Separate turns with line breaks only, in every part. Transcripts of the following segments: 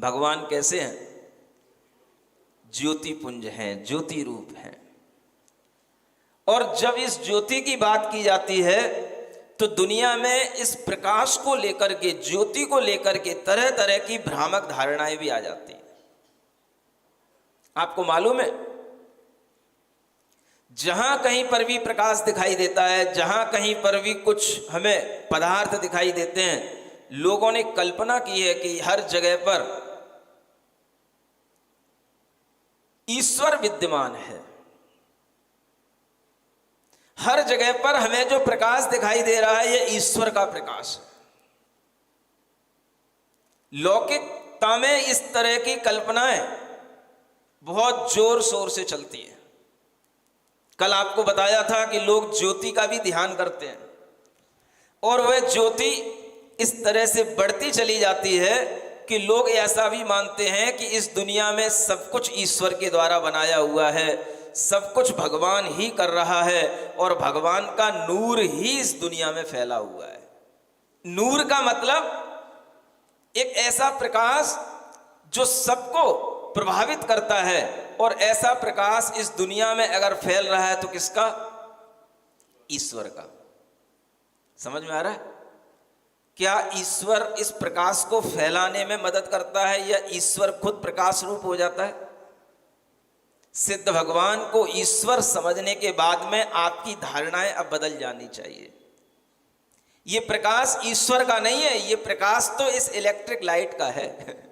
भगवान कैसे हैं? ज्योति पुंज हैं, ज्योति रूप हैं। और जब इस ज्योति की बात की जाती है तो दुनिया में इस प्रकाश को लेकर के, ज्योति को लेकर के तरह तरह की भ्रामक धारणाएं भी आ जाती हैं। आपको मालूम है, जहां कहीं पर भी प्रकाश दिखाई देता है, जहां कहीं पर भी कुछ हमें पदार्थ दिखाई देते हैं, लोगों ने कल्पना की है कि हर जगह पर ईश्वर विद्यमान है। हर जगह पर हमें जो प्रकाश दिखाई दे रहा है यह ईश्वर का प्रकाश है। लौकिकता में इस तरह की कल्पनाएं बहुत जोर शोर से चलती हैं। कल आपको बताया था कि लोग ज्योति का भी ध्यान करते हैं और वह ज्योति इस तरह से बढ़ती चली जाती है कि लोग ऐसा भी मानते हैं कि इस दुनिया में सब कुछ ईश्वर के द्वारा बनाया हुआ है, सब कुछ भगवान ही कर रहा है और भगवान का नूर ही इस दुनिया में फैला हुआ है। नूर का मतलब एक ऐसा प्रकाश जो सबको प्रभावित करता है, और ऐसा प्रकाश इस दुनिया में अगर फैल रहा है तो किसका? ईश्वर का। समझ में आ रहा है? क्या ईश्वर इस प्रकाश को फैलाने में मदद करता है या ईश्वर खुद प्रकाश रूप हो जाता है? सिद्ध भगवान को ईश्वर समझने के बाद में आपकी धारणाएं अब बदल जानी चाहिए। ये प्रकाश ईश्वर का नहीं है, ये प्रकाश तो इस इलेक्ट्रिक लाइट का है।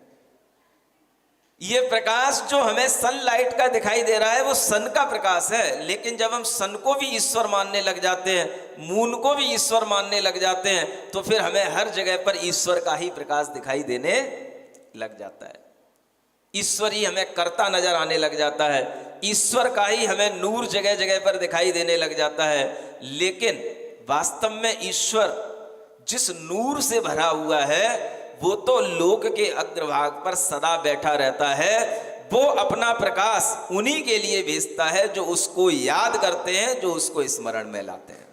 ये प्रकाश जो हमें सनलाइट का दिखाई दे रहा है वो सन का प्रकाश है, लेकिन जब हम सन को भी ईश्वर मानने लग जाते हैं, मून को भी ईश्वर मानने लग जाते हैं, तो फिर हमें हर जगह पर ईश्वर का ही प्रकाश दिखाई देने लग जाता है। ईश्वर ही हमें करता नजर आने लग जाता है, ईश्वर का ही हमें नूर जगह जगह पर दिखाई देने लग जाता है। लेकिन वास्तव में ईश्वर जिस नूर से भरा हुआ है वो तो लोक के अग्रभाग पर सदा बैठा रहता है। वो अपना प्रकाश उन्हीं के लिए भेजता है जो उसको याद करते हैं, जो उसको स्मरण में लाते हैं।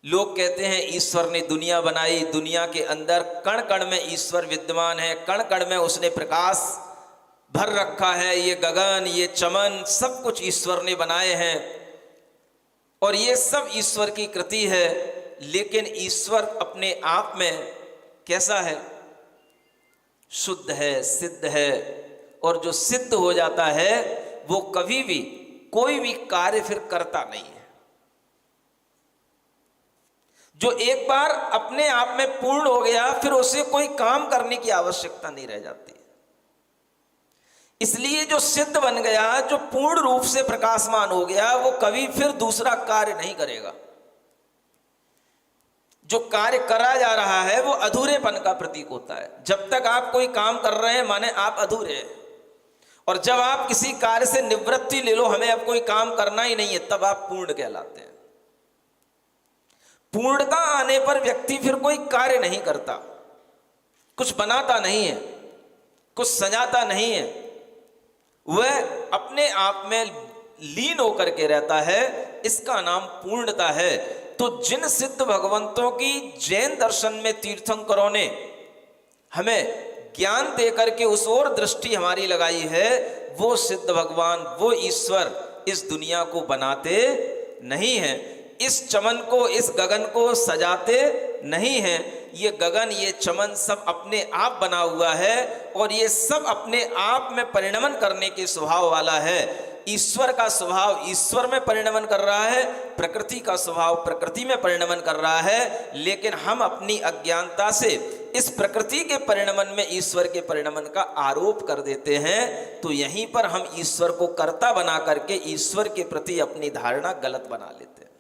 लोग कहते हैं ईश्वर ने दुनिया बनाई, दुनिया के अंदर कण कण में ईश्वर विद्यमान है, कण कण में उसने प्रकाश भर रखा है, ये गगन, ये चमन, सब कुछ ईश्वर ने बनाए हैं और ये सब ईश्वर की कृति है। लेकिन ईश्वर अपने आप में कैसा है? शुद्ध है, सिद्ध है, और जो सिद्ध हो जाता है वो कभी भी कोई भी कार्य फिर करता नहीं है। जो एक बार अपने आप में पूर्ण हो गया फिर उसे कोई काम करने की आवश्यकता नहीं रह जाती। इसलिए जो सिद्ध बन गया, जो पूर्ण रूप से प्रकाशमान हो गया, वो कभी फिर दूसरा कार्य नहीं करेगा। जो कार्य करा जा रहा है वो अधूरेपन का प्रतीक होता है। जब तक आप कोई काम कर रहे हैं माने आप अधूरे हैं, और जब आप किसी कार्य से निवृत्ति ले लो, हमें अब कोई काम करना ही नहीं है, तब आप पूर्ण कहलाते हैं। पूर्णता आने पर व्यक्ति फिर कोई कार्य नहीं करता, कुछ बनाता नहीं है, कुछ सजाता नहीं है, वह अपने आप में लीन होकर के रहता है। इसका नाम पूर्णता है। तो जिन सिद्ध भगवंतों की जैन दर्शन में तीर्थंकरों ने हमें ज्ञान देकर के उस ओर दृष्टि हमारी लगाई है, वो सिद्ध भगवान, वो ईश्वर इस दुनिया को बनाते नहीं हैं, इस चमन को, इस गगन को सजाते नहीं हैं। ये गगन, ये चमन सब अपने आप बना हुआ है और ये सब अपने आप में परिणमन करने के स्वभाव वाला है। ईश्वर का स्वभाव ईश्वर में परिणमन कर रहा है, प्रकृति का स्वभाव प्रकृति में परिणमन कर रहा है। लेकिन हम अपनी अज्ञानता से इस प्रकृति के परिणमन में ईश्वर के परिणमन का आरोप कर देते हैं। तो यहीं पर हम ईश्वर को कर्ता बना करके ईश्वर के प्रति अपनी धारणा गलत बना लेते हैं।